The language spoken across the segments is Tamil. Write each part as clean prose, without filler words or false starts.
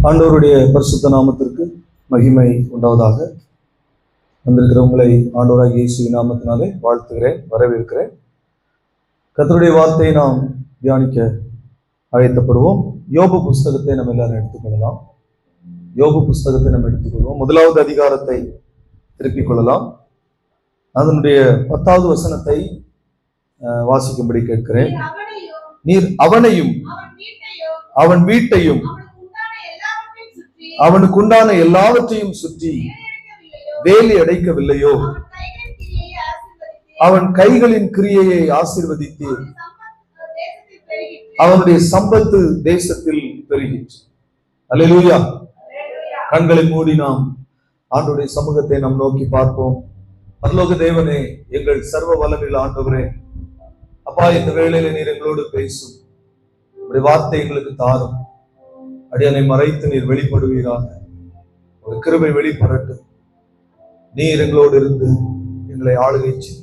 ஆண்டவருடைய பரிசுத்த நாமத்திற்கு மகிமை உண்டாவதாக. வந்திருக்கிற உங்களை ஆண்டவராகிய இயேசுவின் நாமத்தினாலே வாழ்த்துகிறேன், வரவேற்கிறேன். கர்த்தருடைய வார்த்தையை நாம் தியானிக்க அழைக்கப்படுவோம். யோபு புஸ்தகத்தை நம்ம எல்லாரும் எடுத்துக்கொள்ளலாம். யோபு புஸ்தகத்தை நம்ம எடுத்துக்கொள்வோம். 1வது அதிகாரத்தை திருப்பிக் கொள்ளலாம். அதனுடைய 10வது வசனத்தை வாசிக்கும்படி கேட்கிறேன். நீர் அவனையும் அவன் வீட்டையும் அவனுக்கு உண்டான எல்லாவற்றையும் சுற்றி வேலி அடைக்கவில்லையோ? அவன் கைகளின் கிரியையை ஆசீர்வதித்து அவனுடைய சம்பத்து தேசத்தில் பெருகிற்று. அல்லேலூயா. கண்களை மூடி நாம் ஆண்டவருடைய சமூகத்தை நாம் நோக்கி பார்ப்போம். பரலோக தேவனே, எங்கள் சர்வ வல்லமையுள்ள ஆண்டவரே, அப்பா, இந்த வேளையில நீர் எங்களோடு பேசும். உடைய வார்த்தை எங்களுக்கு தாரும். அடியனை மறைத்து நீர் வெளிப்படுவீராக. ஒரு கிருபை வெளிப்படட்டும். நீர் எங்களோடு இருந்து எங்களை ஆளுகை செய்,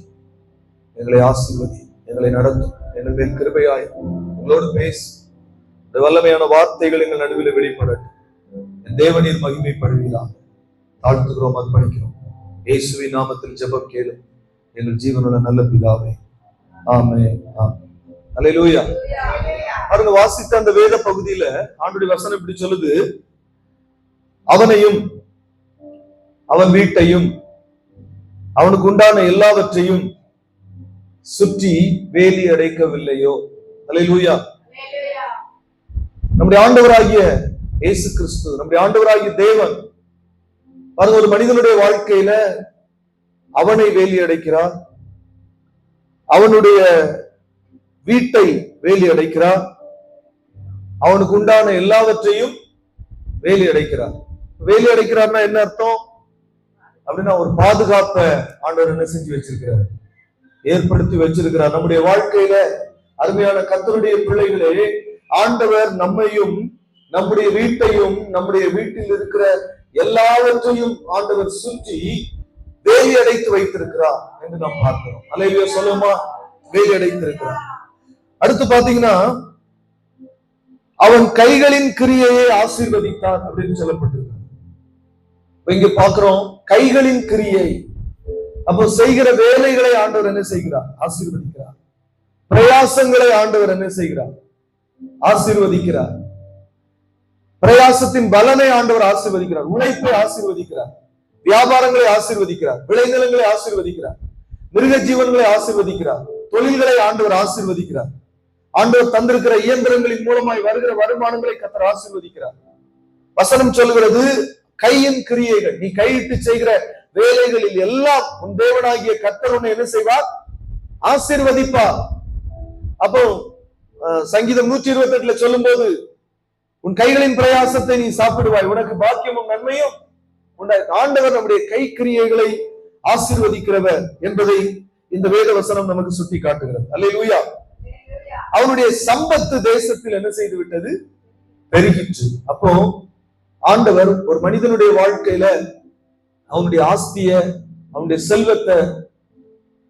எங்களை ஆசீர்வதி, எங்களை நடத்தும். எங்கள் மேல் கிருபையாய் எங்களோடு பேசு. வல்லமையான வார்த்தைகள் எங்கள் நடுவில் வெளிப்படட்டும். என் தேவனீர் மகிமைப்படுவீராக. தாழ்த்துகிறோம், அர்ப்பணிக்கிறோம். இயேசுவின் நாமத்தில் ஜெபம் கேளும் எங்கள் ஜீவனுள்ள நல்ல பிதாவே, ஆமென். அல்லேலூயா. பாருங்க, வாசித்த அந்த வேத பகுதியில ஆண்டவருடைய வசனம் இப்படி சொல்லுது: அவனையும் அவன் வீட்டையும் அவனுக்கு உண்டான எல்லாவற்றையும் சுற்றி வேலி அடைக்கவில்லையோ? அல்லேலூயா. நம்முடைய ஆண்டவராகிய இயேசு கிறிஸ்து, நம்முடைய ஆண்டவராகிய தேவன் பாருங்க, ஒரு மனிதனுடைய வாழ்க்கையில அவனை வேலி அடைக்கிறார், அவனுடைய வீட்டை வேலி அடைக்கிறார், அவனுக்கு உண்டான எல்லாவற்றையும் வேலி அடைக்கிறார். வேலி அடைக்கிறார்னா என்ன அர்த்தம் அப்படின்னா, ஒரு பாதுகாப்பை ஆண்டவர் என்ன செஞ்சு வச்சிருக்கிறார், ஏற்படுத்தி வச்சிருக்கிறார். நம்முடைய வாழ்க்கையில அருமையான கர்த்தருடைய பிள்ளைகளே, ஆண்டவர் நம்மையும் நம்முடைய வீட்டையும் நம்முடைய வீட்டில் இருக்கிற எல்லாவற்றையும் ஆண்டவர் சுற்றி வேலி அடைத்து வைத்திருக்கிறார் என்று நாம் பார்க்கிறோம். அல்லேலூயா சொல்லுமா? வேலி அடைத்திருக்கிறார். அடுத்து பாத்தீங்கன்னா, அவன் கைகளின் கிரியையை ஆசீர்வதித்தார் அப்படின்னு சொல்லப்பட்டிருக்கிறார். இங்க பாக்குறோம், கைகளின் கிரியை. அப்போ செய்கிற வேலைகளை ஆண்டவர் என்ன செய்கிறார்? ஆசீர்வதிக்கிறார். பிரயாசங்களை ஆண்டவர் என்ன செய்கிறார்? ஆசீர்வதிக்கிறார். பிரயாசத்தின் பலனை ஆண்டவர் ஆசீர்வதிக்கிறார். உழைப்பை ஆசீர்வதிக்கிறார். வியாபாரங்களை ஆசீர்வதிக்கிறார். விளைநிலங்களை ஆசீர்வதிக்கிறார். மிருக ஜீவன்களை ஆசீர்வதிக்கிறார். தொழில்களை ஆண்டவர் ஆசீர்வதிக்கிறார். ஆண்டவர் தந்திருக்கிற இயந்திரங்களின் மூலமாய் வருகிற வருமானங்களை கர்த்தர் ஆசீர்வதிக்கிறார். வசனம் சொல்கிறது, கையின் கிரியைகள், நீ கையிட்டு செய்கிற வேலைகளில் எல்லாம் உன் தேவனாகிய கர்த்தர் உன்னை என்ன செய்வார்? ஆசீர்வதிப்பார். அப்போ சங்கீதம் 128 சொல்லும் போது, உன் கைகளின் பிரயாசத்தை நீ சாப்பிடுவாய், உனக்கு பாக்கியமும் நன்மையும் உண்டாய். ஆண்டவர் நம்முடைய கை கிரியைகளை ஆசீர்வதிக்கிறவர் என்பதை இந்த வேத வசனம் நமக்கு சுட்டி காட்டுகிறது. அல்லேலூயா. அவனுடைய சம்பத்து தேசத்தில் என்ன செய்து விட்டது? பெருகிற்று. அப்போ ஆண்டவர் ஒரு மனிதனுடைய வாழ்க்கையில அவனுடைய ஆஸ்திய, அவனுடைய செல்வத்தை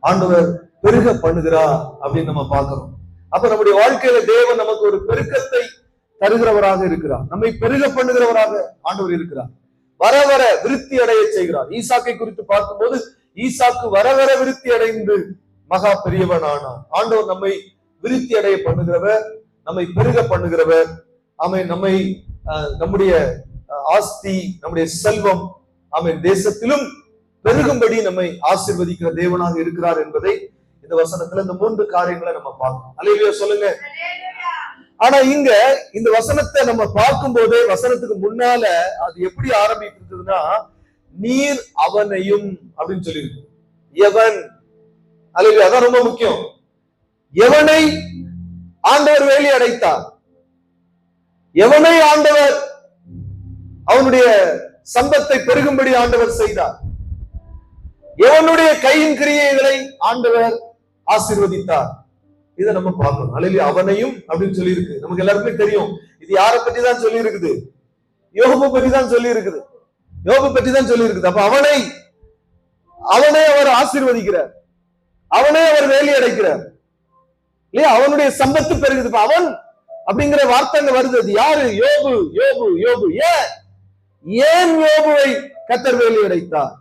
ஆண்டவர் பெருக பண்ணுகிறார் அப்படின்னு நம்ம பார்க்கிறோம். அப்ப நம்முடைய வாழ்க்கையில தேவன் நமக்கு ஒரு பெருக்கத்தை தருகிறவராக இருக்கிறார். நம்மை பெருக பண்ணுகிறவராக ஆண்டவர் இருக்கிறார். வர வர விருத்தி அடைய செய்கிறார். ஈசாக்கை குறித்து பார்க்கும்போது, ஈசாக்கு வர வர விருத்தி அடைந்து மகா பெரியவன் ஆனான். ஆண்டவர் நம்மை விருத்தி அடைய பண்ணுகிறவர், நம்மை பெருக பண்ணுகிறவர். ஆமென். நம்மை நம்முடைய ஆஸ்தி, நம்முடைய செல்வம், ஆமென், தேசத்திலும் பெருகும்படி நம்மை ஆசீர்வதிக்கிற தேவனாக இருக்கிறார் என்பதை இந்த வசனத்துல இந்த 3 காரியங்களை நம்ம பார்க்கணும். அல்லேலூயா சொல்லுங்க. ஆனா இங்க இந்த வசனத்தை நம்ம பார்க்கும் போதே, வசனத்துக்கு முன்னால அது எப்படி ஆரம்பிக்கிறதுன்னா, நீர் அவனையும் அப்படின்னு சொல்லியிருக்கு. எவன்? அல்லேலூயா. அதான் ரொம்ப முக்கியம். எவனை ஆண்டவர் வேலி அடைத்தார்? எவனை ஆண்டவர் அவனுடைய சம்பத்தை பெருகும்படி ஆண்டவர் செய்தார்? எவனுடைய கையின் கிரியைகளை ஆண்டவர் ஆசீர்வதித்தார்? இதை நம்ம பார்க்கணும். அல்லேலூயா. அவனையும் அப்படின்னு சொல்லி இருக்கு. நமக்கு எல்லாருக்குமே தெரியும், இது யாரை பற்றி தான் சொல்லி இருக்குது? யோபு பற்றி தான் சொல்லி இருக்குது. யோபு பற்றி தான் சொல்லி இருக்குது. அப்ப அவனை அவர் ஆசீர்வதிக்கிறார், அவனே அவர் வேலி அடைக்கிறார் இல்லையா? அவனுடைய சம்பத்து பெருகுது. அவன் அப்படிங்கிற வார்த்தை வருது. அது யாரு? யோபு. யோபு யோபு ஏன் யோபுவை கர்த்தர் வேலி அடைத்தார்?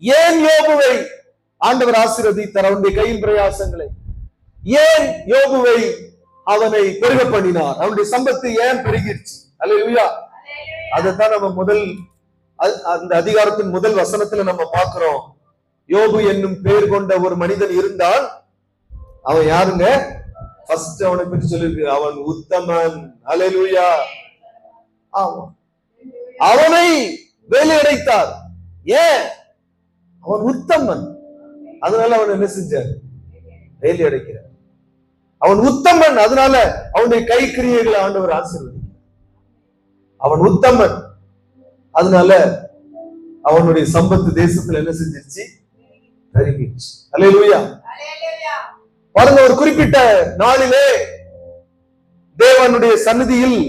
ஏன் யோபுவை ஆண்டவர் ஆசீர்வதித்தார்? அவனுடைய கையின் பிரயாசங்களை ஏன் யோபுவை அவனை பெருக பண்ணினார்? அவனுடைய சம்பத்து ஏன் பெருகிடுச்சு? அல்லேலூயா. அதைத்தான் நம்ம முதல் அந்த அதிகாரத்தின் முதல் வசனத்துல நம்ம பார்க்கிறோம். யோபு என்னும் பெயர் கொண்ட ஒரு மனிதன் இருந்தால் அவன் யாருங்க? ஃபர்ஸ்ட் அவனை பற்றி சொல்லிருக்கு, அவன் உத்தமன். அல்லேலூயா. ஆமா, அவனை வேலையடைத்தார். ஏன்? அவன் உத்தமன். அதனால அவன் என்ன செஞ்சார்? வேலை அடைக்கிறார். அவன் உத்தமன், அதனால அவனுடைய கை கிரியைகளை ஆண்டவர் ஆசீர்வதிக்கிறார். அவன் உத்தமன், அதனால அவனுடைய சம்பத்து தேசத்துல என்ன செஞ்சிருச்சு? பெருகிடுச்சு. அல்லேலூயா. பாருங்க, ஒரு குறிப்பிட்ட நாளிலே தேவனுடைய சந்நிதியில்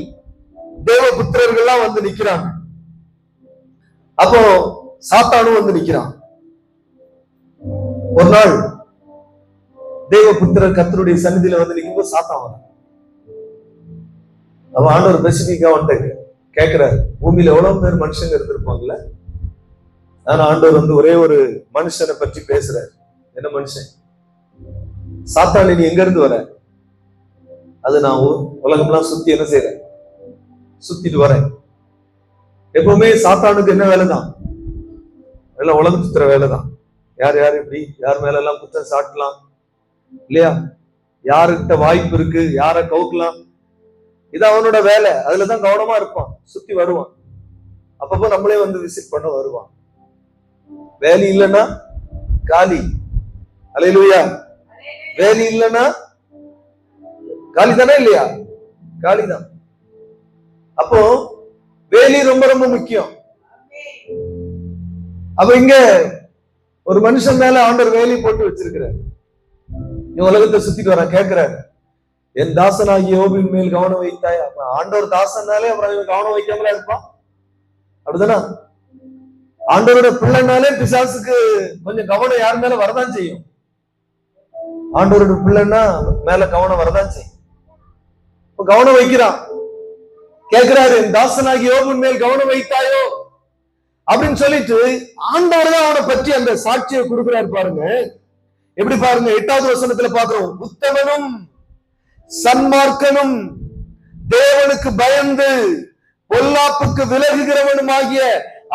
தேவ புத்திரர்கள்லாம் வந்து நிக்கிறாங்க. அப்போ சாத்தானும் வந்து நிக்கிறான். ஒரு நாள் தேவ புத்திரர் கர்த்தருடைய சந்நிதியில வந்து நிக்கும்போது சாத்தான் வர அவன் ஆண்டவர் ஸ்பெசிபிக்கா வந்துட்டு கேட்கிறாரு, பூமியில எவ்வளவு பேர் மனுஷங்க இருந்திருப்பாங்கல்ல, ஆனா ஆண்டவர் வந்து ஒரே ஒரு மனுஷனை பற்றி பேசுறாரு. என்ன மனுஷன்? சாத்தான், நீ எங்க இருந்து வர? அது நான் உலகம்லாம் சுத்தி என்ன செய்யறேன்? சுத்திட்டு வரேன். எப்பவுமே சாத்தானுக்கு என்ன வேலைதான்? எல்லாம் உலகம் சுத்துற வேலைதான். யார் யார் எப்படி யார் மேல எல்லாம் குற்றம் சாட்டலாம் இல்லையா? யாருக்கிட்ட வாய்ப்பு இருக்கு, யார கவுக்கலாம், இது அவனோட வேலை. அதுலதான் கவனமா இருப்பான். சுத்தி வருவான். அப்பப்போ நம்மளே வந்து விசிட் பண்ண வருவான். வேலி இல்லைன்னா காலி. அல்லேலூயா. வேலி இல்லைன்னா காலி தானே? இல்லையா? காலிதான். அப்போ வேலி ரொம்ப ரொம்ப முக்கியம். அப்ப இங்க ஒரு மனுஷன் மேல ஆண்டவர் வேலி போட்டு வச்சிருக்கிறார். உலகத்தை சுத்திட்டு வர கேட்கிறாரு, என் தாசனாகிய யோபின் மேல் கவனம் வைத்தாய். ஆண்டவர் தாசனாலே அப்புறம் கவனம் வைக்காமல இருப்பான்? அப்படிதானா? ஆண்டவரோட பிள்ளைனாலே பிசாசுக்கு கொஞ்சம் கவனம் யார் மேல வரதான் செய்யும். ஆண்டவரோட பிள்ளைன்னா மேல கவனம் வரதான் செய்யும். கவனம் வைக்கிறான். கேட்கிறாரு, என் தாசனாகிய யோபின் மேல் கவனம் வைத்தாயோ அப்படின்னு சொல்லிட்டு ஆண்டவர் தான் அவனை பற்றி அந்த சாட்சியை கொடுக்கிறார். பாருங்க எப்படி பாருங்க, 8வது வசனத்துல பாக்குறோம். உத்தமனும் சன்மார்க்கனும் தேவனுக்கு பயந்து பொல்லாப்புக்கு விலகுகிறவனும் ஆகிய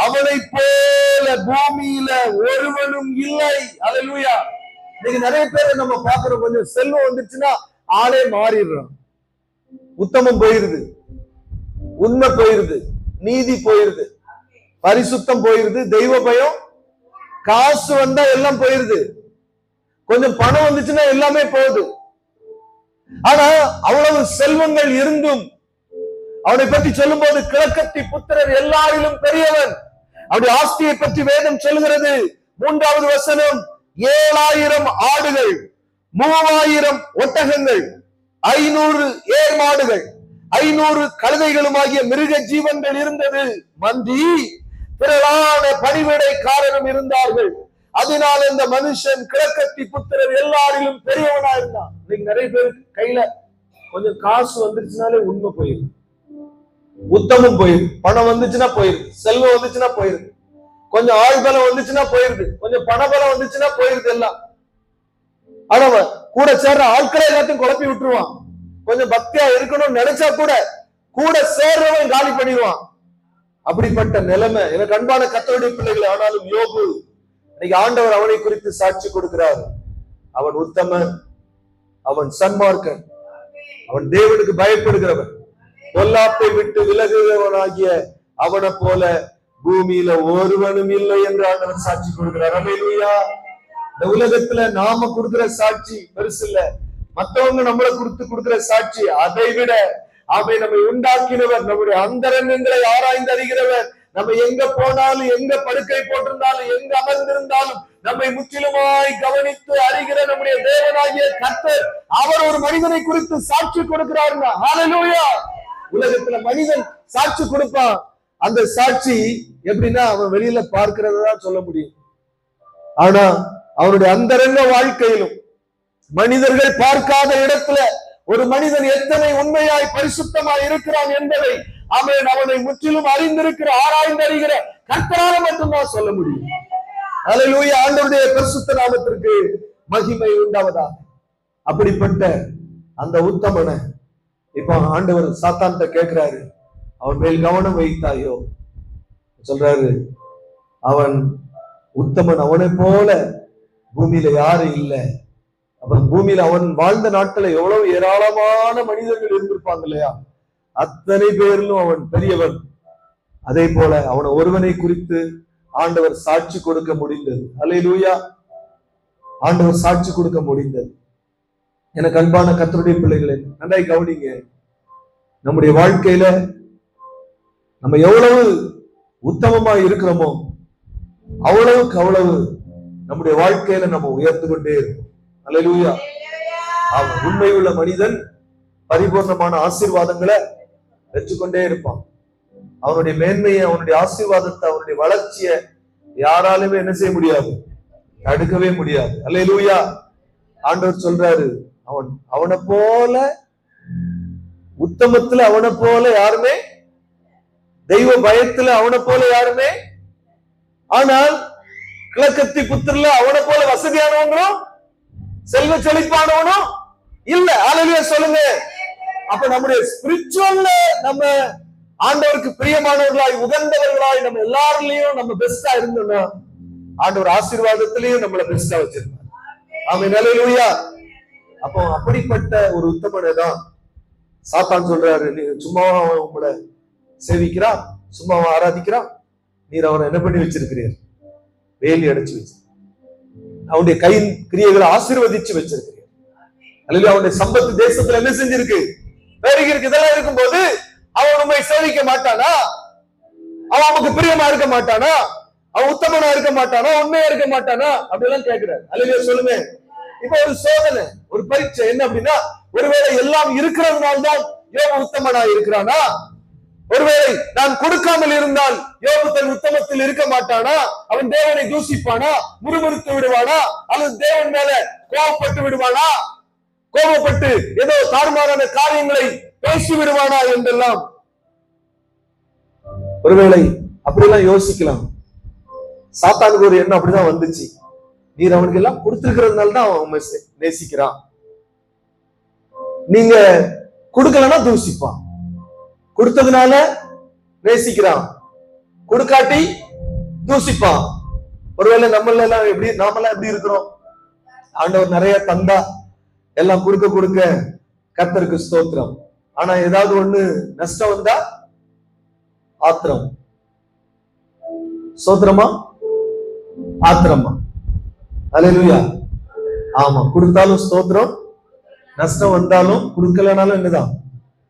அவனை போல பூமியில ஒருவனும் இல்லை. அல்லேலூயா. இன்னைக்கு நிறைய பேரை நம்ம பாக்குறோம், கொஞ்சம் செல்வம் வந்துச்சுன்னா ஆளே மாறிடுறான். உத்தமம் போயிருது, உண்மை போயிருது, நீதி போயிருது, பரிசுத்தம் போயிருது, தெய்வ பயம், காசு வந்தா எல்லாம் போயிருது, கொஞ்சம் பணம் வந்துச்சுன்னா எல்லாமே போகுது. ஆனா அவ்வளவு செல்வங்கள் இருந்தும் அவனை பற்றி சொல்லும் போது கிழக்கத்தி புத்திரர் எல்லாரிலும் பெரியவன். அவருடைய ஆஸ்தியை பற்றி வேதம் சொல்கிறது. 3வது வசனம், 7000 ஆடுகள், 3000 ஒட்டகங்கள், 500 ஏர் மாடுகள், 500 கழுதைகளும் ஆகிய மிருக ஜீவன்கள் இருந்தது. மந்தி திரளான பணிவிடைக்காரரும் இருந்தார்கள். அதனால இந்த மனுஷன் கிழக்கத்தி புத்திரர் எல்லாரிலும் பெரியவனா இருந்தான். இன்னைக்கு நிறைய பேருக்கு கையில கொஞ்சம் காசு வந்துருச்சுனாலே உண்மை போயிருக்கு, உத்தமம் போயிருக்கு, பணம் வந்துச்சுன்னா போயிருக்கு, செல்வம் வந்துச்சுன்னா போயிருக்கு, கொஞ்சம் ஆள் பலம் வந்துச்சுன்னா போயிருது, கொஞ்சம் பண பலம் வந்துச்சுன்னா போயிருது எல்லாம். ஆனா கூட சேர்ற ஆட்களை எல்லாத்தையும் குழப்பி விட்டுருவான். கொஞ்சம் பக்தியா இருக்கணும்னு நினைச்சா கூட சேர்றவன் காலி பண்ணிடுவான். அப்படிப்பட்ட நிலைமை எனக்கு அன்பான கர்த்தருடைய பிள்ளைகள். ஆனாலும் யோபு, இன்னைக்கு ஆண்டவர் அவனை குறித்து சாட்சி கொடுக்கிறார். அவன் உத்தமன், அவன் சன்மார்க்கன், அவன் தேவனுக்கு பயப்படுகிறவன், பொல்லாப்பை விட்டு விலகுகிறவனாகிய அவனை போல பூமியில ஒருவனும் இல்லை என்று ஆண்டவர் சாட்சி கொடுக்கிறார். அல்லேலூயா. இந்த உலகத்துல நாம கொடுக்கிற சாட்சி பெருசு இல்ல, மற்றவங்க நம்மளை கொடுக்கிற சாட்சி அதை விட அவை நம்மை உண்டாக்கினவர், நம்முடைய அந்தரங்கங்களை ஆராய்ந்து அறிகிறவர், நம்ம எங்க போனாலும், எங்க படுக்கை போட்டிருந்தாலும், எங்க அமர்ந்திருந்தாலும் நம்மை முற்றிலுமாய் கவனித்து அறிகிற நம்முடைய தேவனாகிய கர்த்தர், அவர் ஒரு மனிதனை குறித்து சாட்சி கொடுக்கிறாருங்க. ஹல்லேலூயா. உலகத்துல மனிதன் சாட்சி கொடுப்பான். அந்த சாட்சி எப்படின்னா அவன் வெளியில பார்க்கிறதான் சொல்ல முடியும். ஆனா அவனுடைய அந்தரங்க வாழ்க்கையிலும் மனிதர்கள் பார்க்காத இடத்துல ஒரு மனிதன் எத்தனை உண்மையாய் பரிசுத்தமாய் இருக்கிறான் என்பதை அவன் அவனை முற்றிலும் அறிந்திருக்கிற ஆராய்ந்தறிகிற கர்த்தரால மட்டும்தான் சொல்ல முடியும். அல்லேலூயா. ஆண்டவருடைய பரிசுத்த நாமத்திற்கு மகிமை உண்டாவதா. அப்படிப்பட்ட அந்த உத்தமனை இப்ப ஆண்டவர் சாத்தான்கிட்ட கேட்கிறாரு, அவன் மேல் கவனம் வைத்தாயோ? சொல்றாரு, அவன் உத்தமன், அவனை போல பூமியில யாரும் இல்லை. அப்புறம் பூமியில அவன் வாழ்ந்த நாட்களை எவ்வளவு ஏராளமான மனிதர்கள் இருந்திருப்பாங்க இல்லையா? அத்தனை பேரிலும் அவன் பெரியவன். அதே போல அவனை ஒருவனை குறித்து ஆண்டவர் சாட்சி கொடுக்க முடிந்தது. அல்லேலூயா. ஆண்டவர் சாட்சி கொடுக்க முடிந்தது. எனக்கு அன்பான கர்த்தருடைய பிள்ளைகளே, நன்றாய் கவனிங்க. நம்முடைய வாழ்க்கையில நம்ம எவ்வளவு உத்தமமா இருக்கிறோமோ அவ்வளவுக்கு அவ்வளவு நம்முடைய வாழ்க்கையில நம்ம உயர்ந்து கொண்டே இருக்கும். அல்லேலூயா. அவன் உண்மையுள்ள மனிதன் பரிபூர்ணமான ஆசீர்வாதங்களை பெற்றுக்கொண்டே இருப்பான். அவனுடைய மேன்மையை, அவனுடைய ஆசீர்வாதத்தை, அவனுடைய வளர்ச்சியை யாராலுமே என்ன செய்ய முடியாது, தடுக்கவே முடியாது. அல்லேலூயா. ஆண்டவர் சொல்றாரு, அவனை போல உத்தமத்துல அவனை போல யாருமே, தெய்வ பயத்துல அவனை போல யாருமே, ஆனால் கிழக்கத்தி புத்திரல அவனை போல வசதியானவங்களும் செல்வ செழிப்பானவனும் இல்ல. அல்லேலூயா சொல்லுங்க. அப்ப நம்முடைய ஸ்பிரிச்சுவல்ல நம்ம ஆண்டவருக்கு பிரியமானவர்களாய் உகந்தவர்களாய் நம்ம எல்லாரிலையும் நம்ம பெஸ்டா இருந்தோம்னா ஆண்டவர் ஆசீர்வாதத்திலையும் நம்மளை பெஸ்டா வச்சிருக்காரு. ஆமென். அல்லேலூயா. அப்போ அப்படிப்பட்ட ஒரு உத்தமனை தான் சாத்தான் சொல்றாரு, நீ சும்மா உங்களை சேவிக்கிறா, சும்மா ஆராதிக்கிறா, நீர் அவனை என்ன பண்ணி வச்சிருக்கிறீர், வேலி அடைச்சு வச்சு அவனுடைய கை கிரியைகளை ஆசீர்வதிச்சு வச்சிருக்கிறீர். அல்லது அவனுடைய சம்பத்து தேசத்துல என்ன செஞ்சிருக்கு, பெருகி இருக்கு. இதெல்லாம் இருக்கும்போது அவன் உண்மை சேவிக்க மாட்டானா? அவன் நமக்கு பிரியமா இருக்க மாட்டானா? அவன் உத்தமனா இருக்க மாட்டானா? உண்மையா இருக்க மாட்டானா? அப்படிலாம் கேட்கிறார். அல்லது சொல்லுங்க. இப்ப ஒரு சோதனை, ஒரு பரீட்சை என்ன அப்படின்னா, ஒருவேளை எல்லாம் இருக்கிறதுனால்தான் யோபு உத்தமனா இருக்கிறானா? ஒருவேளை நான் கொடுக்காமல் இருந்தால் யோபு தன் உத்தமத்தில் இருக்க மாட்டானா? அவன் தேவனை தூசிப்பானா? முறுமுறுத்து விடுவானா? அல்லது தேவன் மேல கோபப்பட்டு விடுவானா? கோபப்பட்டு ஏதோ தாறுமாறான காரியங்களை பேசி விடுவானா என்றெல்லாம் ஒருவேளை அப்படிலாம் யோசிக்கலாம். சாத்தானுக்கு ஒரு எண்ணம் அப்படிதான் வந்துச்சு. நீர் அவனுக்கு எல்லாம் கொடுத்திருக்கிறதுனால தான் அவன் நேசிக்கிறான். நீங்க கொடுக்கலன்னா தூசிப்பான். கொடுத்ததுனால நேசிக்கிறான், கொடுக்காட்டி தூசிப்பான். ஒருவேளை நம்மள எல்லாம் நாமெல்லாம் எப்படி இருக்கிறோம்? ஆண்டவர் நிறைய தந்தா எல்லாம் கொடுக்க கொடுக்க கர்த்தருக்கு ஸ்தோத்திரம். ஆனா ஏதாவது ஒண்ணு நஷ்டம் வந்தா ஆத்திரம். ஸ்தோத்திரமா ஆத்திரமா? அல்லேலூயா. ஆமா, கொடுத்தாலும் ஸ்தோத்திரம், நஷ்டம் வந்தாலும் கொடுக்கலனாலும் என்னதான்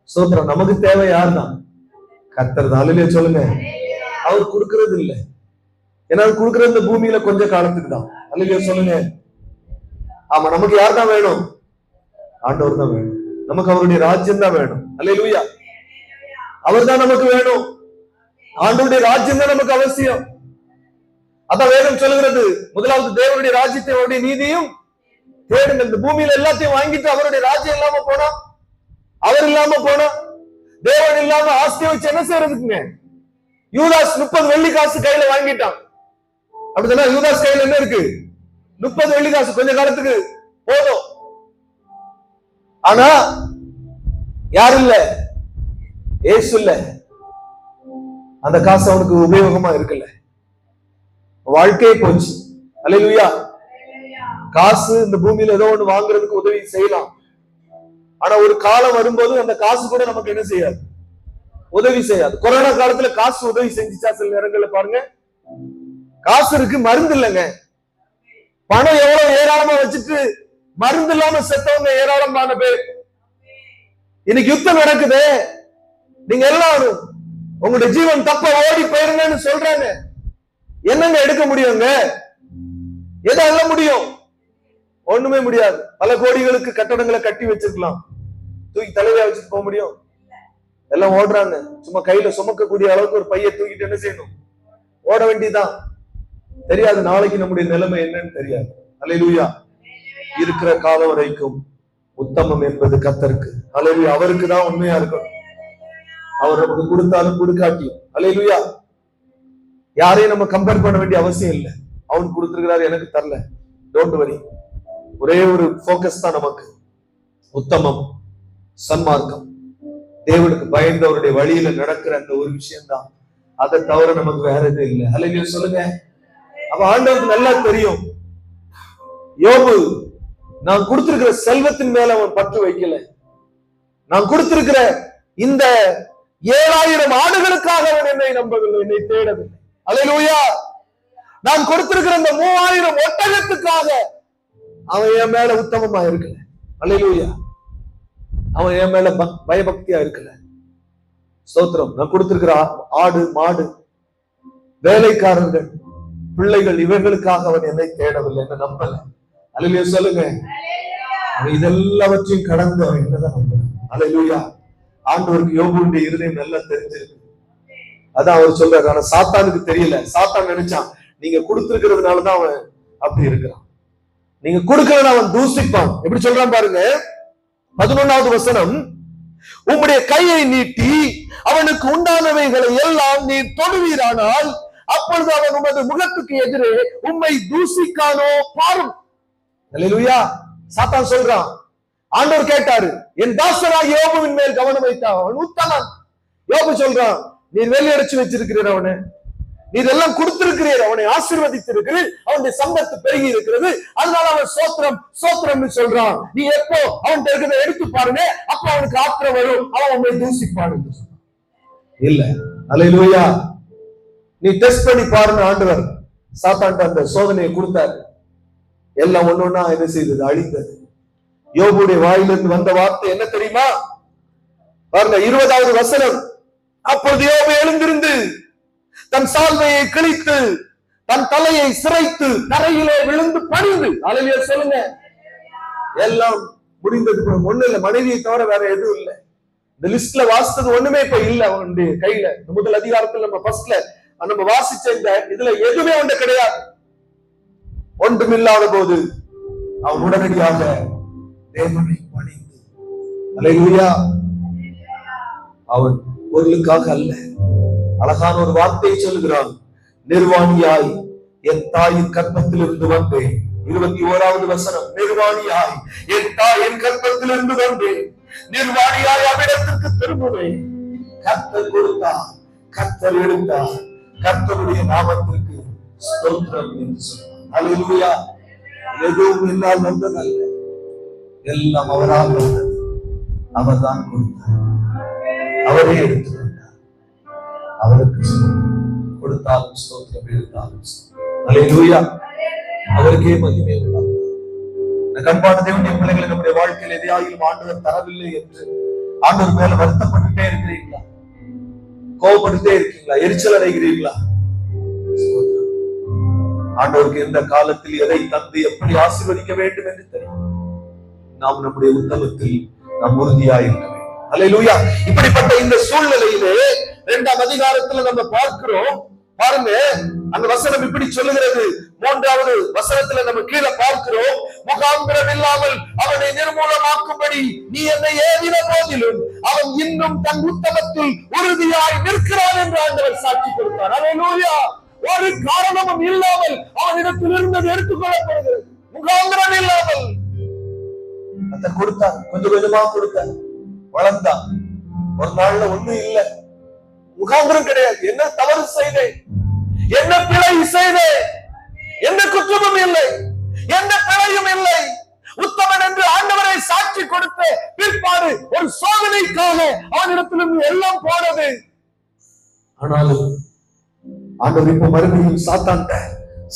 ஸ்தோத்திரம். நமக்கு தேவை யாருதான்? கர்த்தர் தான். அல்லேலூயா சொல்லுங்க. அவர் கொடுக்கறது இல்லை. ஏன்னா கொடுக்கறது இந்த பூமியில கொஞ்ச காலத்துக்கு தான். அல்லேலூயா சொல்லுங்க. ஆமா, நமக்கு யார் தான் வேணும்? ஆண்டவர் தான் வேணும். நமக்கு அவருடைய ராஜ்யம் தான் வேணும். அல்லேலூயா. அவர் தான் நமக்கு வேணும். ஆண்டவருடைய ராஜ்யம் தான் நமக்கு அவசியம். அதான் வேதம் சொல்லுகிறது, முதலாவது தேவனுடைய ராஜ்யத்தை அவருடைய நீதியும் தேடுங்கள். இந்த பூமியில எல்லாத்தையும் வாங்கிட்டு அவருடைய ராஜ்யம் இல்லாம போனா, அவர் இல்லாம போனா, தேவன் இல்லாம ஆஸ்தியை வச்சு என்ன செய்யறதுக்குங்க? யூதாஸ் 30 வெள்ளி காசு கையில வாங்கிட்டான். அப்படித்தானே? யூதாஸ் கையில என்ன இருக்கு? 30 வெள்ளி காசு. கொஞ்ச காலத்துக்கு போதும். ஆனா யாரு இல்ல? ஏசு இல்ல. அந்த காசு அவனுக்கு உபயோகமா இருக்குல்ல, வாழ்க்கையே போச்சு. அல்லேலூயா. காசு இந்த பூமியில ஏதோ ஒண்ணு வாங்குறதுக்கு உதவி செய்யலாம். ஆனா ஒரு காலம் வரும்போது அந்த காசு கூட நமக்கு என்ன செய்யாது? உதவி செய்யாது. கொரோனா காலத்துல காசு உதவி செஞ்சுச்சா? சில நேரங்கள்ல பாருங்க, காசு இருக்கு, மருந்து இல்லைங்க. பணம் எவ்வளவு ஏராளமா வச்சுட்டு மருந்து இல்லாம செத்தவங்க ஏராளமான பேர். இன்னைக்கு யுத்தம் நடக்குது. நீங்க எல்லாரும் உங்களுடைய ஜீவன் தப்ப ஓடி போயிருங்கன்னு சொல்றாங்க. என்னங்க எடுக்க முடியுங்க? எதால முடியும்? ஒண்ணுமே முடியாது. பல கோடிகளுக்கு கட்டடங்களை கட்டி வச்சிருக்கலாம், தூக்கி தலைவியா வச்சுட்டு போக முடியும்? எல்லாம் ஓடுறாங்க. சும்மா கையில சுமக்கக்கூடிய அளவுக்கு ஒரு பைய தூக்கிட்டு என்ன செய்யணும்? ஓட வேண்டியதான். தெரியாது நாளைக்கு நம்முடைய நிலைமை என்னன்னு தெரியாது. அல்லேலூயா. இருக்கிற காலம் வரைக்கும் உத்தமம் என்பது கர்த்தருக்கு. அல்லேலூயா. அவருக்கு தான் உண்மையா இருக்கணும். அவர் நமக்கு கொடுத்தாலும் கொடுக்காட்டியும். அல்லேலூயா. யாரையும் நம்ம கம்பேர் பண்ண வேண்டிய அவசியம் இல்லை. அவன் கொடுத்திருக்கிறாரு, எனக்கு தரல, டோன்ட் வரி. ஒரே ஒரு போக்கஸ் தான் நமக்கு, உத்தமம், சன்மார்க்கம், தேவனுக்கு பயந்தவருடைய வழியில நடக்கிற அந்த ஒரு விஷயம் தான். அதை தவிர நமக்கு வேற எதுவும் இல்லை. அல்லேலூயா சொல்லுங்க. அப்ப ஆண்டவருக்கு நல்லா தெரியும், யோபு நான் கொடுத்திருக்கிற செல்வத்தின் மேல அவன் பற்று வைக்கல. நான் கொடுத்திருக்கிற இந்த 7000 ஆடுகளுக்காக அவன் என்னை நம்பவில்லை, என்னை தேடவில்லை. அல்லேலூயா. நான் கொடுத்திருக்கிற இந்த 3000 ஒட்டகத்துக்காக அவன் என் மேல உத்தமமா இருக்கல. அல்லேலூயா. அவன் என் மேல பயபக்தியா இருக்கல. ஸ்தோத்திரம். நான் கொடுத்திருக்கிற ஆடு, மாடு, வேலைக்காரர்கள், பிள்ளைகள், இவர்களுக்காக அவன் என்னை தேடவில்லை, என்ன நம்பல. அல்லேலூயா சொல்லுங்க. இதெல்லாவற்றையும் கடந்து அவன் என்னதான் நம்புறான். அல்லேலூயா. ஆண்டவருக்கு யோபுடைய இருதயம் நல்லா தெரிஞ்சிருக்கு. அதான் அவர் சொல்றாரு. ஆனா சாத்தானுக்கு தெரியல. சாத்தான் நினைச்சான் நீங்க கொடுத்திருக்கிறதுனாலதான் அவன் அப்படி இருக்கிறான், நீங்க கொடுக்கலன்னு அவன் தூசிப்பான். எப்படி சொல்றான் பாருங்க, 11வது வசனம். உம்முடைய கையை நீட்டி அவனுக்கு உண்டானவைகளை எல்லாம் நீ தொடுவீரானால் அப்பொழுது அவன் உமது முகத்துக்கு எதிரே உம்மை தூசிக்கானோ பாரும். அல்லேலூயா. சாத்தான் சொல்றான். ஆண்டவர் கேட்டாரு, என் தாசனாகிய யோபுவின் மேல் கவனம் வைத்தான், அவன் உத்தமன். யோபு சொல்றான், நீர் வெளி அடைச்சு வச்சிருக்கிறீர், அவனை நீர் எல்லாம் கொடுத்திருக்கிறீர், அவனை ஆசீர்வதித்திருக்கிறீர், அவனுடைய சம்பத்து பெருகி இருக்கிறது, அதனால அவன் சோத்திரம் சோத்திரம் சொல்றான். நீ எப்போ அவன் இருக்கிறத எடுத்து பாருங்க, அப்ப அவனுக்கு ஆத்திரம் வரும், அவன் உண்மை தூசிப்பாடு இல்ல. அல்லேலூயா. நீ டெஸ்ட் பண்ணி பாருங்க. ஆண்டவர் சாத்தான்ட்ட அந்த சோதனையை கொடுத்தாரு. எல்லாம் ஒன்னொன்னா என்ன செய்தது, அழிந்தது. யோபுடைய வாயிலிருந்து வந்த வார்த்தை என்ன தெரியுமா? பாருங்க 20வது வசனம். அப்பொழுது யோபு எழுந்திருந்து தன் சால்வையை கிழித்து தன் தலையை சிரைத்து தரையிலே விழுந்து பணிந்து. அல்லேலூயா சொல்லுங்க. எல்லாம் முடிந்தது. ஒண்ணு இல்ல, மனைவியை தவிர வேற எதுவும் இல்லை. இந்த லிஸ்ட்ல வாசித்தது ஒண்ணுமே இப்ப இல்ல அவனுடைய கையில. முதல் அதிகாரத்துல நம்ம ஃபர்ஸ்ட்ல நம்ம வாசிச்ச இந்த இதுல எதுவுமே ஒன்று கிடையாது. ஒன்றுமில்லாத போது அவன் உடனடியாக தேவனை பணிந்து. அல்லேலூயா. அவன் பொருளுக்காக அல்ல. அழகான ஒரு வார்த்தையை சொல்லுகிறான். நிர்வாணியாய் என் தாயின் கர்ப்பத்திலிருந்து வந்தேன். 21வது வசனம். நிர்வாணியாய் என் தாயின் கர்ப்பத்திலிருந்து வந்தேன், நிர்வாணியாய் அவ்விடத்திற்கு திரும்புவேன். கர்த்தர் கொடுத்தார், கர்த்தர் எடுத்தார், கர்த்தருடைய நாமத்திற்கு ஸ்தோத்திரம் என்று சொன்னார். அல்லேலூயா. எதுவும் என்னால் வந்ததல்ல, எல்லாம் அவரால் வந்தது. அவர்தான் கொடுத்தார், அவரே எடுத்து வந்தார். அவருக்கு கொடுத்தாலும் ஸ்தோத்திரம், எடுத்தாலும் ஸ்தோத்திரம். அல்லேலூயா. அவருக்கே மகிமை உண்டாகும். கண்பான தேவனுடைய பிள்ளைகளை நம்முடைய வாழ்க்கையில் எதையாயிலும் ஆண்டவர் தரவில்லை என்று ஆண்டவர் மேல வருத்தப்பட்டுட்டே இருக்கிறீங்களா? கோபப்பட்டுட்டே இருக்கீங்களா? எரிச்சல் அடைகிறீங்களா? ஆண்டவருக்கு எந்த காலத்தில் எதை தந்து எப்படி ஆசீர்வதிக்க வேண்டும் என்று தெரியும். நாம் நம்முடைய உத்தமத்தில் நாம் உறுதியாயிருக்க வேண்டும். அல்லேலூயா. இப்படிப்பட்ட இந்த சூழ்நிலையிலே 2ஆம் அதிகாரத்துல நம்ம பார்க்கிறோம். பாருங்க, அந்த வசனம் இப்படி சொல்லுகிறது. 3வது வசனத்துல நம்ம கீழே பார்க்கிறோம். முகாந்திரம் இல்லாமல் அவனை நிர்மூலமாக்கும்படி நீ என்னை ஏவின போதிலும் அவன் இன்னும் தன் உத்தமத்தில் உறுதியாய் நிற்கிறான் என்று ஆண்டவர் சாட்சி கொடுத்தார். அல்லேலூயா. ஒரு காரணமும் இல்லாமல் அவனிடத்தில் இருந்தது எடுத்துக்கொள்ளப்படுகிறது. முகாந்திரம் இல்லாமல் அதை கொடுத்தார். கொஞ்சம் கொஞ்சமா கொடுத்தார், வளர்ந்தான். ஒரு நாள்ல ஒண்ணும் இல்லை, முகாந்திரம் கிடையாது. என்ன தவறு செய்தேன், என்ன பிழை செய்தேன், என்ன குற்றமும் இல்லை, எந்த பிழையும் இல்லை. உத்தமன் என்று ஆண்டவரை சாட்சி கொடுத்த பிற்பாடு ஒரு சோதனைக்காக அவனிடத்திலும் எல்லாம் போனது. ஆனாலும் ஆண்டவர் இப்ப மறுபடியும் சாத்தான்ட்ட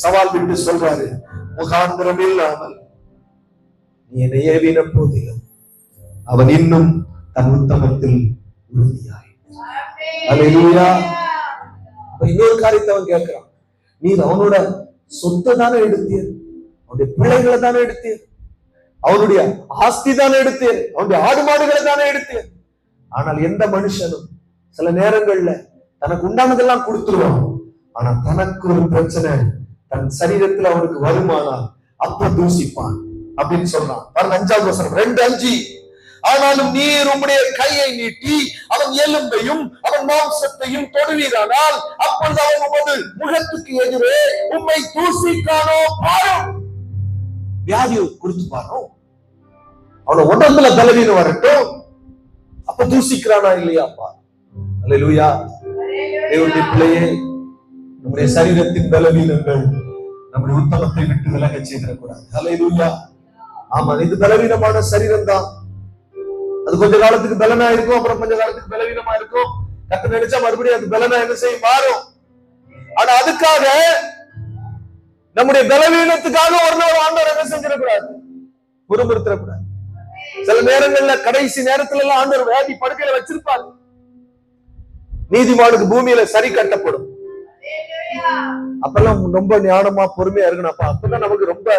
சவால் விட்டு சொல்றாரு, முகாந்திரம் இல்லாமல் நீ என்னை ஏவின போதிலும் அவன் இன்னும் தன் உத்தமத்தில் உறுதியாய். அல்லேலூயா. இன்னொரு காரியத்தை அவன் கேட்கிறான். நீ அவனோட சொத்தை தானே எடுத்தீர், அவனுடைய பிள்ளைகளை தானே எடுத்தீர், அவனுடைய ஆஸ்தி தானே எடுத்தீர், அவனுடைய ஆடு மாடுகளை தானே எடுத்தீர். ஆனால் எந்த மனுஷனும் சில நேரங்கள்ல தனக்கு உண்டானதெல்லாம் கொடுத்துருவான். ஆனா தனக்கு ஒரு பிரச்சனை தன் சரீரத்தில் அவனுக்கு வருமானால் அப்ப தூசிப்பான். அப்படின்னு சொல்றான். பாருங்க 5வது வசனம் 2:5. ஆனாலும் நீர் உம்முடைய கையை நீட்டி அவன் எலும்பையும் அவன் மாம்சத்தையும் தொடுவீரானால் அப்பொழுது அவன் உமது முகத்துக்கு எதிரே உம்மை தூசிக்கானோ பாரும். வியாதியை குறித்து பாரும். அவன உடம்புல பலவீனம் வரட்டும், அப்ப தூசிக்கிறானா இல்லையாப்பா? அல்லேலூயா. தேவனுடைய பிள்ளையே, நம்முடைய சரீரத்தின் பலவீனங்கள் நம்முடைய உத்தமத்தை விட்டு விலக செய்திடக்கூடாது. அல்லேலூயா. ஆமா, இது பலவீனமான சரீரம் தான். அது கொஞ்ச காலத்துக்கு பலனா இருக்கும், அப்புறம் கொஞ்ச காலத்துக்கு பலவீனமா இருக்கும். கர்த்தர் நினைச்சா மறுபடியும் அது பலனா என்ன செய்யும்? மாறும். ஆனா அதுக்காக நம்முடைய பலவீனத்துக்காக ஒரு நாள் ஆண்டவர் என்ன செஞ்சிடக்கூடாது? முறுமுறுத்திடக்கூடாது. சில நேரங்கள்ல கடைசி நேரத்துல எல்லாம் ஆண்டவர் வியாதி படுக்கையில வச்சிருப்பாரு. நீதிமானுக்கு பூமியில சரி கட்டப்படும். அப்பெல்லாம் ரொம்ப ஞானமா பொறுமையா இருக்கணும்ப்பா. அப்பதான் நமக்கு ரொம்ப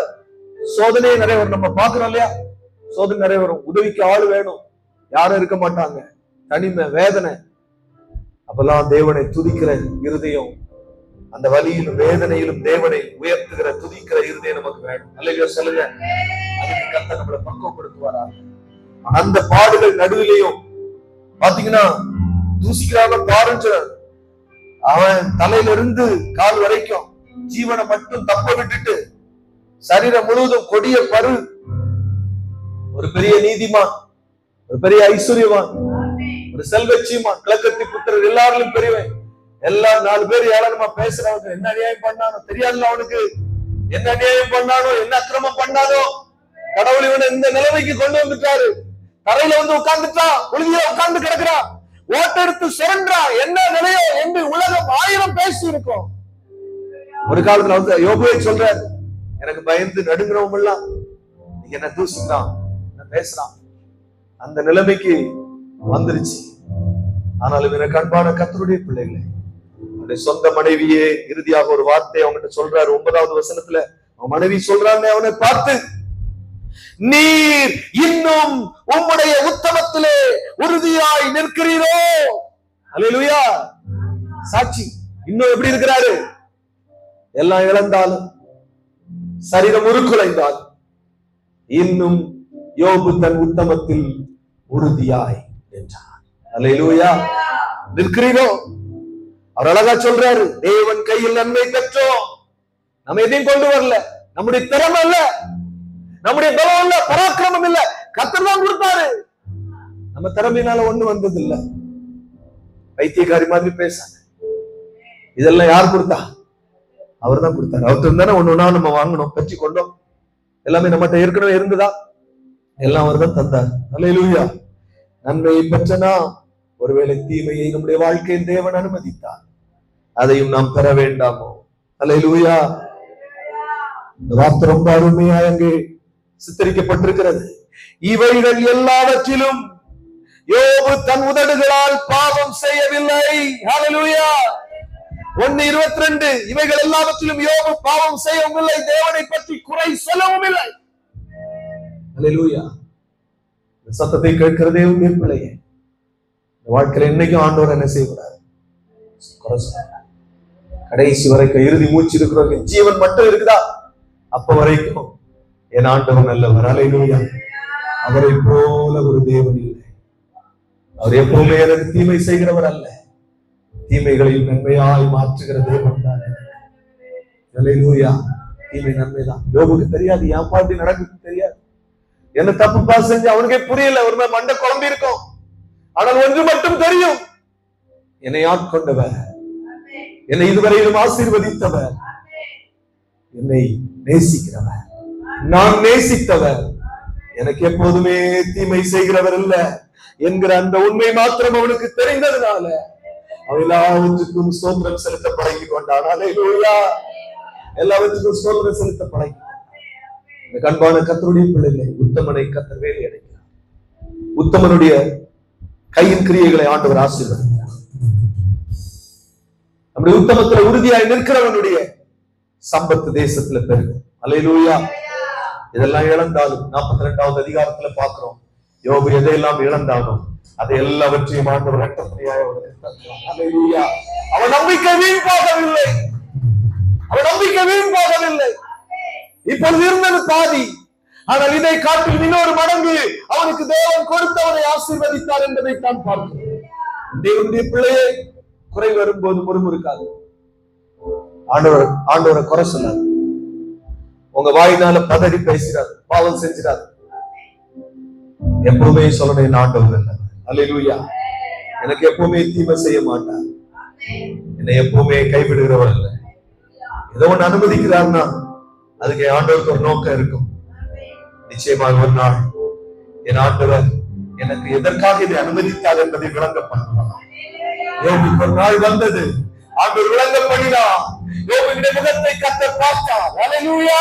சோதனையே நிறைய வரும். நம்ம பாக்குறோம் இல்லையா, சோதனை நிறைய வரும். உதவிக்கு ஆளு வேணும், யாரும் இருக்க மாட்டாங்க, தனிமை, வேதனை. அப்பெல்லாம் தேவனை துதிக்கிற இருதயம், அந்த வலியிலும் வேதனையிலும் தேவனை உயர்த்துகிற துதிக்கிற இருதயம் நமக்கு வேணும். அல்லையோ சொல்லுங்க. அதுக்கு கர்த்தர் நம்மளை பக்குவப்படுத்துவாரா? அந்த பாடுகள் நடுவிலையும் பாத்தீங்கன்னா தூசிக்கிறாங்க பாருன்னு, அவன் தலையில இருந்து கால் வரைக்கும் ஜீவனை மட்டும் தப்ப விட்டுட்டு சரீரம் முழுவதும் கொடிய பரு, ஒரு பெரிய நீதிமான், ஒரு பெரிய ஐஸ்வர்யவான், ஒரு செல்வச்சியமான், கிழக்கத்தி புத்திரர் எல்லாரிலும் பெரியவன், எல்லா 4 பேர் ஏளனமா பேசுறவங்க. என்ன அநியாயம் பண்ணானோ தெரியாதுல அவனுக்கு, என்ன அநியாயம் பண்ணானோ, என்ன அக்கிரமம் பண்ணானோ, கடவுள் இவனை இந்த நிலைமைக்கு கொண்டு வந்துட்டாரு. தரையில வந்து உட்கார்ந்துட்டான், உறுதியா உட்கார்ந்து கிடக்குறான், ஓட்டெடுத்து சுரண்டான், என்ன நிலையோ என்று உலகம் 1000 பேசி இருக்கும். ஒரு காலத்துல வந்து யோபுவே சொல்றாரு, எனக்கு பயந்து நடுங்கிறவங்க எல்லாம் என்ன தூசிக்கிறான், என்ன பேசுறான். அந்த நிலைமைக்கு வந்துருச்சு. ஆனாலும் எனக்கு அன்பான கர்த்தருடைய பிள்ளைகளே, அவருடைய சொந்த மனைவியே இறுதியாக ஒரு வார்த்தை அவங்ககிட்ட சொல்றாரு. 9வது வசனத்துல அவன் மனைவி சொல்றாங்க அவனை பார்த்து, நீர் இன்னும் உம்முடைய உத்தமத்திலே உறுதியாய் நிற்கிறீரோ? அல்லேலூயா. சாட்சி. இன்னும் எப்படி இருக்கிறாரு? எல்லாம் இழந்தாலும், சரீரம் உருக்குலைந்தாலும், இன்னும் யோபு தன் உத்தமத்தில் உறுதியாய் நின்றார். அல்லேலூயா. நிற்கிறீரோ? அவர் அழகா சொல்றாரு, தேவன் கையில் நன்மை பெற்றோம். நம்ம எதையும் கொண்டு வரல, நம்முடைய திறமை இல்ல, நம்முடைய பலம் இல்ல, பராக்கிரமம் இல்ல, கர்த்தர் தான் கொடுத்தாரு. நம்ம திறமையினால ஒண்ணு வந்தது இல்ல. பைத்தியக்காரி மாதிரி பேசாங்க. இதெல்லாம் யார் கொடுத்தா? அவர் தான் கொடுத்தாரு. அவர்கிட்ட தானே ஒண்ணு ஒண்ணா நம்ம வாங்கணும், பெற்று கொண்டோம். எல்லாமே நம்மகிட்ட ஏற்கனவே இருந்ததா? எல்லாம் அவர் தான் தந்தார். அல்லேலூயா. நன்மையை பெற்றனா, ஒருவேளை தீமையை நம்முடைய வாழ்க்கையில் தேவன் அனுமதித்தார், அதையும் நாம் பெற வேண்டாமோ? அல்லேலூயா. இந்த வார்த்தை ரொம்ப அருமையா அங்கே சித்தரிக்கப்பட்டிருக்கிறது. இவைகள் எல்லாவற்றிலும் யோபு தன் உதடுகளால் பாவம் செய்யவில்லை. ஹல்லேலூயா. 1:22. இவைகள் எல்லாவற்றிலும் யோபு பாவம் செய்யவும் இல்லை, தேவனை பற்றி குறை சொல்லவும் இல்லை. ஹல்லேலூயா. இந்த சத்தத்தை கேட்கிறதே உங்கள் பிள்ளையே, இந்த வாழ்க்கையில என்னைக்கும் ஆண்டவர் என்ன செய்யக்கூடாது? குறை சொல்ல. கடைசி வரைக்கும், இறுதி மூச்சு இருக்கிறவங்க ஜீவன் மட்டும் இருக்குதா, அப்ப வரைக்கும் என் ஆண்டவர் நல்லவர். அல்லேலூயா. அவரை போல ஒரு தேவன் இல்லை. அவர் எப்பவுமே எனக்கு தீமை செய்கிறவர் அல்ல, தீமைகளில் நன்மையாய் மாற்றுகிற தேவன் தான். அல்லேலூயா. தீமை நன்மைதான். யோபுக்கு தெரியாது, என் பாட்டி நடக்குது தெரியாது, என்ன தப்பு செஞ்சு அவனுக்கே புரியல. ஒரு மண்டை குழம்பி இருக்கும். ஆனால் ஒன்று மட்டும் தெரியும், என்னை ஆட்கொண்டவர், என்னை இதுவரையிலும் ஆசீர்வதித்தவர், என்னை நேசிக்கிறவர், நான் நேசித்தவர், எனக்கு எப்போதுமே தீமை செய்கிறவர் இல்ல என்கிற அந்த உண்மை மாத்திரம் அவனுக்கு தெரிந்ததுனால அவன் எல்லாவற்றுக்கும் ஸ்தோத்திரம் செலுத்த பழகி கொண்டான். அல்லேலூயா. எல்லாவற்றுக்கும் ஸ்தோத்திரம் செலுத்த பழகி. இந்த அன்பான கர்த்தருடைய பிள்ளைகளை, உத்தமனை கர்த்தர் வேலை அடைக்கிறார். உத்தமனுடைய கையின் கிரியைகளை ஆண்டவர் ஆசீர்வதிக்கிறார். நம்முடைய உத்தமத்துல உறுதியாய் நிற்கிறவனுடைய சம்பத்து தேசத்துல பெருகும். அல்லேலூயா. இதெல்லாம் இழந்தாலும் 42வது அதிகாரத்துல பாக்குறோம், யோபு எதையெல்லாம் இழந்தாலும் அதை எல்லாவற்றையும் ஆண்டவர் இரட்டப்படியாய் அவனுக்கு தந்தார். அல்லேலூயா. அவன் நம்பிக்கை வீண் போகவில்லை, அவன் நம்பிக்கை வீண் போகவில்லை. இப்பொழுது இருந்தது பாதி, ஆனால் இதை காட்டில் இன்னொரு மடங்கு அவனுக்கு தேவன் கொடுத்தவனை ஆசீர்வதித்தார் என்பதை தான் பார்க்கிறோம். தேவனுடைய பிள்ளையே, குறை வரும்போது முறுமுறுக்காது. ஆண்டவரை குறை சொல்லாது. உங்க வாயினால பதறி பேசுறாரு, பாவம் செஞ்சிடாது. எப்பவுமே சொல்லணும், என் ஆண்டவர் அல்ல, அல்லேலூயா, எனக்கு எப்பவுமே தீமை செய்ய மாட்டார், என்னை எப்பவுமே கைவிடுகிறவர் அல்ல. ஏதோ ஒன்று அனுமதிக்கிறார்னா அதுக்கு ஆண்டவருக்கு ஒரு நோக்கம் இருக்கும். நிச்சயமாக ஒரு நாள் என் ஆண்டவர் எனக்கு எதற்காக இதை அனுமதித்தார் என்பதை விளங்க பண்ணுவார். ஒரு நாள் வந்தது, ஆண்டவர் விளங்க பண்ணினார். யோபுவின் முகத்தை கர்த்தர் பார்த்தார். அல்லேலூயா,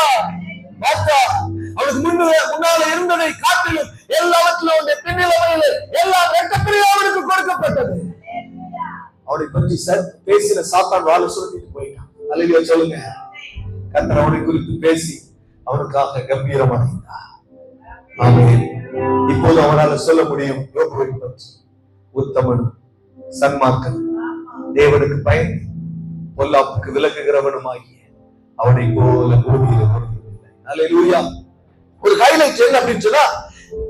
பார்த்தார். அவனுக்கு முன்னால இருந்ததை காட்டிலும் எல்லாவற்றிலும் பின்னிலைமையில எல்லாம் இரட்டத்திலே அவனுக்கு கொடுக்கப்பட்டது. அவனை பற்றி பேசின சாத்தான் வாழ சொல்லிட்டு போயிட்டான். அல்லேலூயா சொல்லுங்க. கர்த்தர் அவனை குறித்து பேசி அவனுக்காக கம்பீரமடைந்தார். ஆமென். இப்போது அவனால் சொல்ல முடியும், யோபுவை பற்றி உத்தமன், சன்மார்க்கன், தேவனுக்கு பயந்து பொல்லாப்புக்கு விலகுகிறவனுமாகிய அவனை போல பூமியில ஒருவருமில்லை. அல்லேலூயா. ஒரு ஹைலைட் என்ன அப்படின்னு சொன்னா,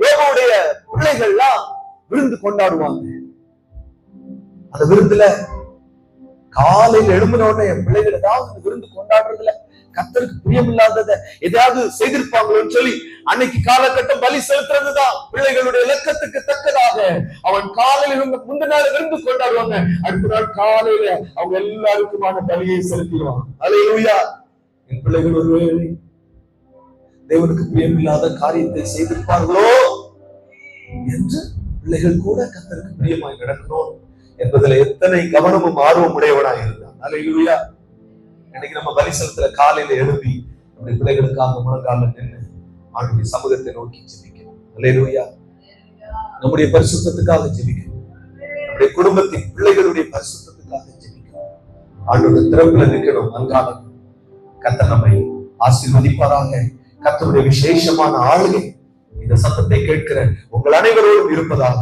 யோபுவுடைய பிள்ளைகள்லாம் விருந்து கொண்டாடுவாங்க. அந்த விருந்துல காலையில் எழும்பின உடனே என் பிள்ளைகள் ஏதாவது விருந்து கொண்டாடுறதுல கர்த்தருக்கு பிரியமில்லாததை எதையாவது செய்திருப்பாங்களோன்னு சொல்லி அன்னைக்கு காலகட்டம் பலி செலுத்துறதுதான் பிள்ளைகளுடைய இலக்கத்துக்கு தக்கதாக அவன் காலையில் முந்தின நாள் விருந்து கொண்டாடுவாங்க. அடுத்த நாள் காலையில அவங்க எல்லாருக்குமான பலியை செலுத்திடுவாங்க. அல்லேலூயா. என் பிள்ளைகள் ஒருவேளை தேவனுக்கு பிரியமில்லாத காரியத்தை செய்திருப்பார்களோ என்று பிள்ளைகள் கூட கர்த்தருக்கு பிரியமாய் நடக்கணும் என்பதுல எத்தனை கவனமும் ஆர்வம் உடையவனாய் இருந்தான். அல்லேலூயா. இன்னைக்கு நம்ம பலி செலுத்துல காலையில எழுப்பி நம்முடைய பிள்ளைகளுக்காக முழங்கால நின்று ஆண்டுடைய சமூகத்தை நோக்கி ஜெபிக்கணும். அல்லேலூயா. நம்முடைய பரிசுத்தத்துக்காக ஜெபிக்கணும். நம்முடைய குடும்பத்தின் பிள்ளைகளுடைய பரிசுத்தத்துக்காக ஜெபிக்கணும். ஆண்டுடைய திறப்புல நிற்கணும். அன்றாடம் கர்த்தர் நம்மை ஆசீர்வதிப்பாராக. கர்த்தருடைய விசேஷமான ஆளுகை இந்த சத்தத்தை கேட்கிற உங்கள் அனைவரோடும் இருப்பதாக.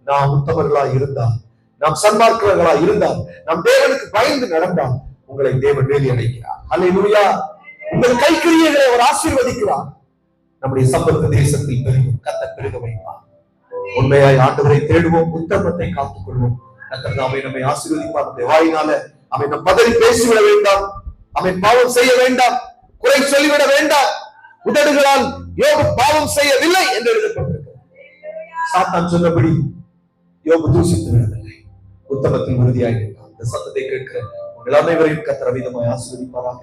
நாம் உத்தமர்களா இருந்தால், நாம் சன்மார்க்கர்களா இருந்தால், நாம் தேவனுக்கு பயந்து நடந்தால் உங்களை தேவன் வேலி அடைக்கிறார். அல்லேலூயா. உங்கள் கைக்கிரியைகளை அவர் ஆசீர்வதிக்கிறார். நம்முடைய சம்பந்த தேசத்தில் பெருகும். கர்த்தர் பெருக வைப்பார். உண்மையாய் ஆண்டவரை தேடுவோம், உத்தமத்தை காத்துக் கொள்வோம். கர்த்தர் நாமே நம்மை ஆசீர்வதிப்பார். நம்முடைய வாயினால அவை நம் பதறி பேசிவிட வேண்டாம், அவை பாவம் செய்ய வேண்டாம், குறை சொல்லிவிட வேண்டாம். உதடுகளால் யோபு பாவம் செய்யவில்லை என்று எழுதப்பட்டிருக்கிறது. சாத்தான் சொன்னபடி யோபு தூசித்து விடவில்லை, உத்தமத்தில் உறுதியாக இருந்தார். இந்த சத்தத்தை கேட்கிற உங்கள் அனைவரையும் கர்த்தர் விதமாய் ஆசீர்வதிப்பாராக.